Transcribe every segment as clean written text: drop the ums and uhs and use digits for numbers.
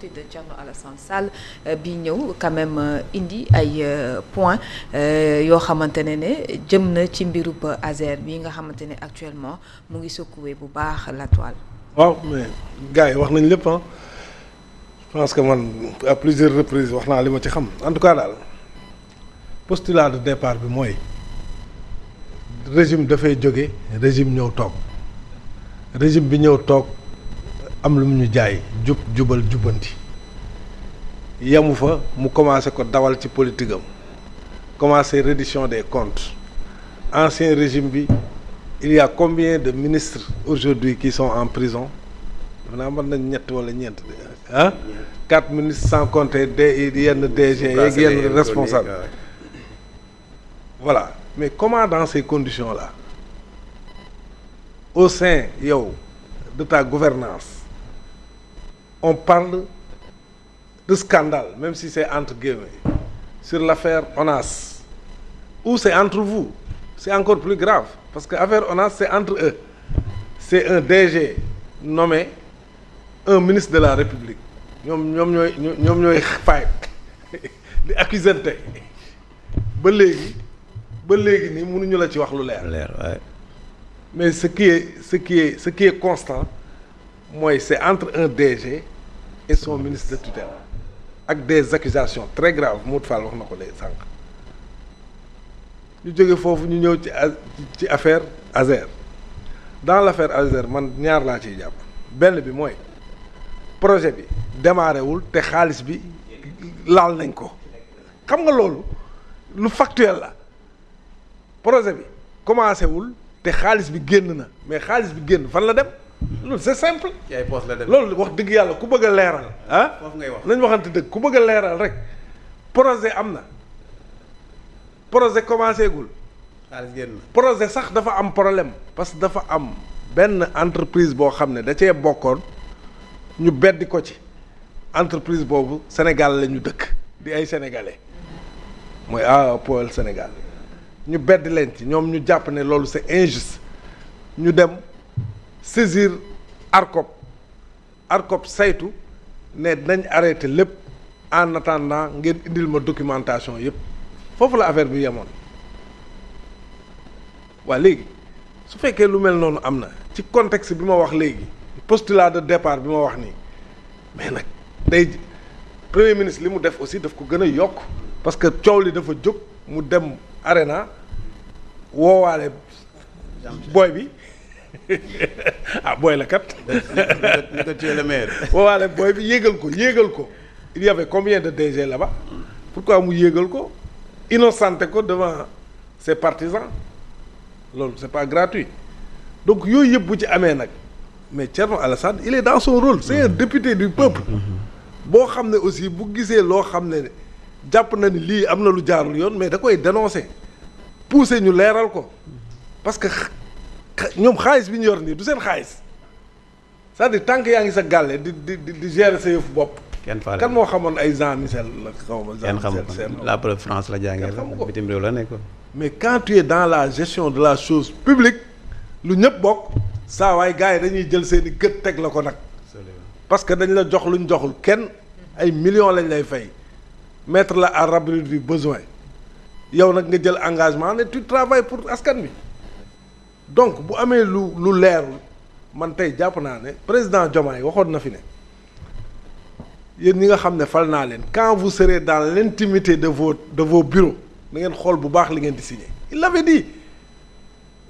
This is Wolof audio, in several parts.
de Thierno Alassane Sall bi ñëw quand même indi ay points yoo xamante ne jëm na ci mbirub Azer bi nga xamante ne actuellement mu ngi secouer bu baax la toile. waaw mais gars yi wax nañ lépp ah je pense que man à plusieurs reprises wax naa li ma ci xam en tout cas daal postulat de départ bi mooy régime dafay jóge régime ñëw toog régime bi ñëw toog. am lu mu ñu jaay jubal jubbanti yemu fa mu commencé ko dawal ci politique am commencé reddition des comptes ancien régime bi il y a combien de ministres aujourd'hui qui sont en prison dafa naa mën nañ ñett wala ñeent ah 4 ministres sans compter yenn DG yeeg yenn responsable voilà mais comment dans ces conditions là au sein yow de ta gouvernance on parle de scandale, même si c'est entre guillemets, sur l'affaire ONAS, ou c'est entre vous, c'est encore plus grave, parce que l'affaire ONAS, c'est entre eux. C'est un DG nommé un ministre de la République. ñoom ñooy fay di accusante ba léegi nii mënuñu la ci wax lu leer. Mais ce qui est constant, mooy c'est entre un DG et son ministre de tutelle ak des accusations très graves Modou Fall wax na ko léegi sànq ñu jóge foofu ñu ñëw ci affaire Azer dans l'affaire Azer man ñaar laa ciy jàpp benn bi mooy projet bi démarré wul te xaalis bi laal nañ ko xam nga loolu lu factuel la projet bi commencé wul te xaalis bi génn na mais xaalis bi génn fan la dem. loolu c'est simple. yaay poos la dem loolu wax dëgg yàlla ku bëgg a leeral. ah foofu ngay wax nañ waxante dëgg ku bëgg a leeral rek projet am na projet commencé gul. xaalis génn na projet sax dafa am problème parce que dafa am benn entreprise boo xam ne da cee bokkoon ñu beddi ko ci entreprise boobu Sénégal la ñu dëkk di ay sénégalais mooy AOPOL Sénégal ñu beddi leen ci ñoom ñu jàpp ne loolu c'est injuste ñu dem. saisir ARCOP saytu ne nañ arrêté lépp en attendant ngeen indil ma documentation yëpp foofu la affaire bi yemoon waa léegi su fekkee lu mel noonu am na ci contexte bi ma wax léegi postulat de départ bi ma wax nii mais nag day premier ministre li mu def aussi daf ko gën a yokk parce que coow li dafa jóg mu dem arena woowaale booy bi booy la kat. ni ko tuer le maire. waaw booy bi yéegal ko il y avait combien de DG là-bas pourquoi mu yéegal ko innocenté ko devant ses partisans loolu c'est pas gratuit donc yooyu yëpp bu ci amee nag mais Thierno Alassane il est dans son rôle c'est un député du peuple boo xam ne aussi bu gisee loo xam ne jàpp na ni lii am na lu jaarul yoon mais da koy dénoncer pousser ñu leeral ko parce que. ñoom xaalis bi ñu yor nii du seen xaalis c'est-à-dire tant que yaa ngi sa gàlle di gérer sa yëfu bopp. kan moo xamoon ay Jean Michel la xaw ma. Jean Michel seen la preuve France la jàngee la bitim réew la nekkoon. mais quand tu es dans la gestion de la chose publique lu ñëpp bokk saa waay gars yi dañuy jël seen i gët teg la ko nag. parce que dañ la jox lu ñu joxul kenn ay millions lañ lay fay mettre la à l'abri du besoin yow nag nga jël engagement ne tu travailles pour askan bi. donc bu amee lu leerul man tey jàpp naa ne président Diomaye waxoon na fi ne yéen ñi nga xam ne fal naa leen quand vous serez dans l'intimité de vos bureaux da ngeen xool bu baax li ngeen di signer il l'avait dit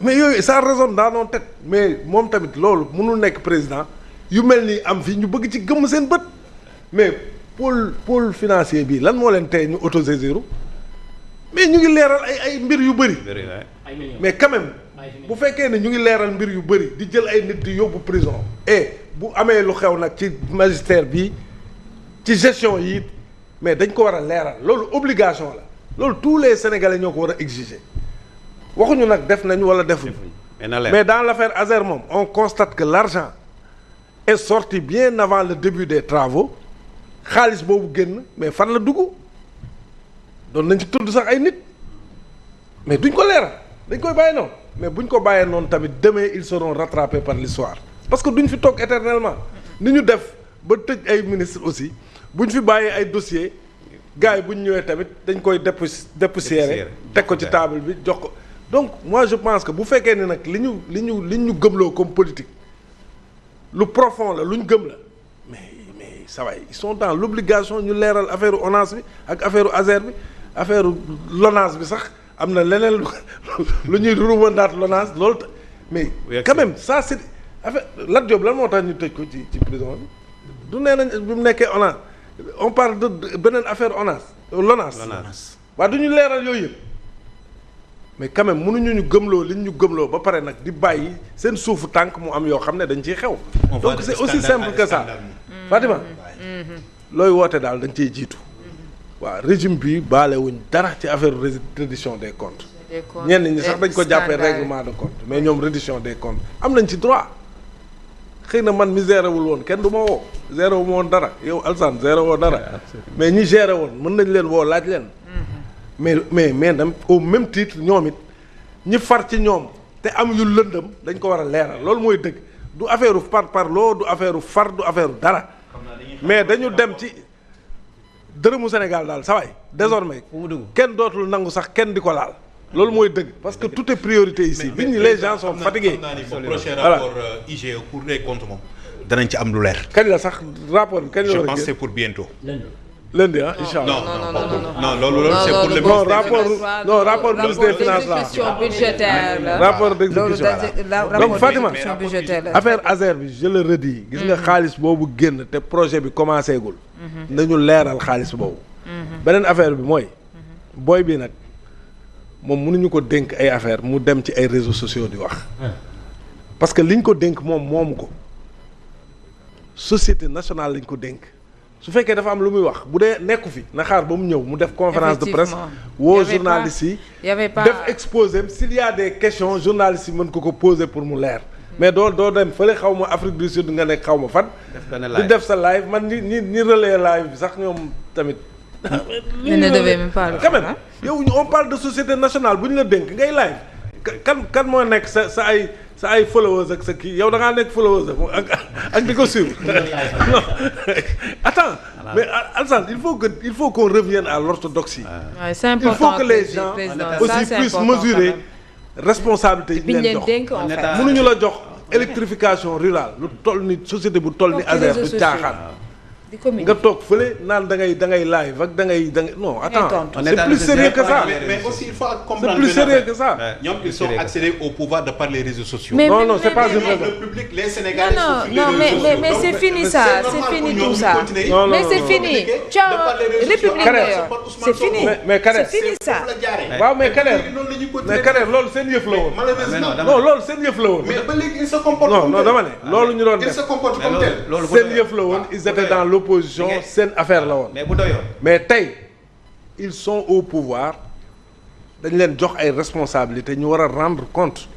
mais yooyu ça résonne dans nos têtes mais moom tamit loolu mënul nekk président yu mel ni am fi ñu bëgg ci gëmm seen bët mais pôle financier bi lan moo leen tey ñu autosaisiru mais ñu ngi leeral ay mbir yu bëri mais quand même bu fekkee ne ñu ngi leeral mbir yu bëri di jël ay nit di yóbbu prison et bu amee lu xew nag ci magistère bi ci gestion yi mais dañ ko war a leeral loolu obligation la loolu tous les sénégalais ñoo ko war a exiger waxuñu nag def nañu wala defuñu mais dans l'affaire Azer moom on constate que l'argent est sorti bien avant le début des travaux xaalis boobu génn mais fan la dugg doon nañ ci tudd sax ay nit mais duñ ko leeral dañ koy bàyyi noonu mais buñ ko bàyyee noonu tamit demain ils seront rattrapés par l'histoire parce que duñ fi toog éternellement ni ñu def ba tëj ay ministre aussi buñ fi bàyyee ay dossiers gars yi buñ ñëwee tamit dañ koy dépoussiérer teg ko ci table bi jox ko donc moi je pense que bu fekkee ne nag li ñu gëmloo comme politique lu profond la lu ñu gëm la mais ça va ils sont dans l'obligation ñu leeral affaire ONAS bi ak affaire ASER bi affaire LONASE bi sax am na leneen lu ñuy ruumandaat LONASE loolu mais quand même ça c'est affaire Lat Diop lan moo tax ñu tëj ko ci prison bi du nee nañ bi mu nekkee ONAS on parle de beneen affaire LONASE waaw du ñu leeral yooyu yëpp mais quand même mënuñu ñu gëmloo li ñu gëmloo ba pare nag di bàyyi seen suufu tànk mu am yoo xam ne dañ ciy xew donc c'est aussi simple que ça Fatima looy woote daal dañ ciy jiitu waaw régime bi baalewuñ dara ci affaire reddition des comptes ñenn ñi sax dañ ko jàppee règlement de compte mais ñoom reddition des comptes am nañ ci droit xëy na man mi géré wul woon kenn du ma woo géré wu ma woon dara yow Alsane géré woo dara mais ñi géré woon mën nañ leen woo laaj leen mais dam au même titre ñoom it ñi far ci ñoom te am yu lëndëm dañ ko war a leeral loolu mooy dëgg du affaire parloo du affaire far du affaire dara mais dañu dem ci dërëmu Sénégal daal sa waay désormais kenn dootul nangu sax kenn di ko laal loolu mooy dëgg parce que tout est priorité ici nit ñi les gens sont fatigués prochain rapport IGE pour les comptes moom danañ ci am lu leer kañ la sax rapport bi kañ la je war a pense c'est pour bientôt lundi incha allah non loolu c'est pour le rapport ministre des finances la rapport d'exécution donc Fatima affaire ASER bi je le redis gis nga xaalis boobu génn te projet bi commencé gul nañu leeral xaalis boobu beneen affaire bi mooy booy bi nag moom mënuñu ko dénk ay affaire mu dem ci ay réseaux sociaux di wax parce que liñ ko dénk moom moomu ko société nationale lañ ko dénk su fekkee dafa am lu muy wax bu dee nekku fi na xaar ba mu ñëw mu def conférence de presse woo journalistes yi def exposé s'il y a des questions journalistes yi mën ko poser pour mu leer mais doo dem fële xaw ma Afrique du Sud nga nekk xaw ma fan di def sa live man ñi relayer live bi sax ñoom tamit ne devait même pas quand même yow on parle de société nationale bu ñu la dénk ngay live kan moo nekk sa ay followers ak sa kii yow da ngaa nekk followers ak di ko suivre non attends mais Alassane il faut qu'on revienne à l'orthodoxie c'est important il faut que les gens aussi puissent mesurer responsabilité yi ñu leen jox mënuñu la jox électrification rurale lu toll ni société bu toll ni ASER du caaxaan nga toog fële naan da ngay live ak da ngay non attends c'est plus sérieux que ça mais aussi il faut comprendre c'est plus sérieux que ça ñoom ils sont accédés au pouvoir de par les réseaux sociaux non c'est pas vrai le public les Sénégalais non mais c'est fini ça c'est fini tout ça mais c'est fini ciao république nga yor c'est fini mais Kader c'est fini ça waaw mais Kader loolu seen yëf la woon non loolu seen yëf la woon mais ba léegi ils se comportent non dama ne loolu ñu doon def ils se comportent comme tel seen yëf la woon ils étaient dans l'opposition seen affaire la woon mais tey ils sont au pouvoir dañ leen jox ay responsabilités ñu war a rendre compte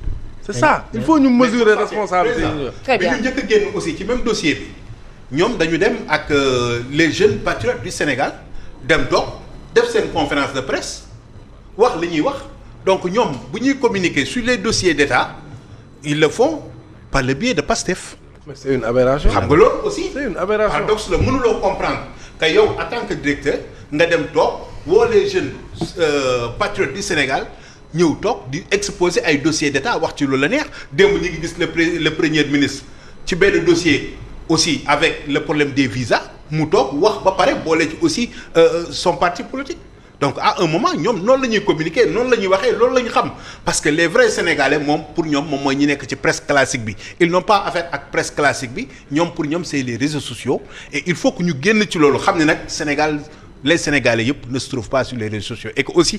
c'est ça il faut ñu mesurer responsabilité yi très bien bi ñu njëkk a génn aussi ci même dossier bi ñoom dañu dem ak les jeunes patriotes du Sénégal dem toog def seen conférence de presse wax li ñuy wax donc ñoom bu ñuy communiquer sur les dossiers d'État ils le font par le biais de Pastef. mais c'est une aberration. xam nga loolu aussi. c'est une aberration paradoxe la mënuloo comprendre que yow en tant que directeur nga dem toog woo les jeunes patriotes du Sénégal ñëw toog di exposer ay dossiers d'État wax ci lu la neex démb ñu ngi gis le premier ministre ci benn dossier aussi avec le problème des visas mu toog wax ba pare boole ci aussi son parti politique. donc à un moment ñoom noonu la ñuy communiquer noonu la ñuy waxee loolu la ñu xam parce que les vrais sénégalais moom pour ñoom moom mooy ñi nekk ci presse classique bi ils n'ont pas affaire ak presse classique bi ñoom pour ñoom c'est les réseaux sociaux et il faut que ñu génn ci loolu xam ne nag Sénégal les sénégalais yëpp ne se trouvent pas sur les réseaux sociaux et que aussi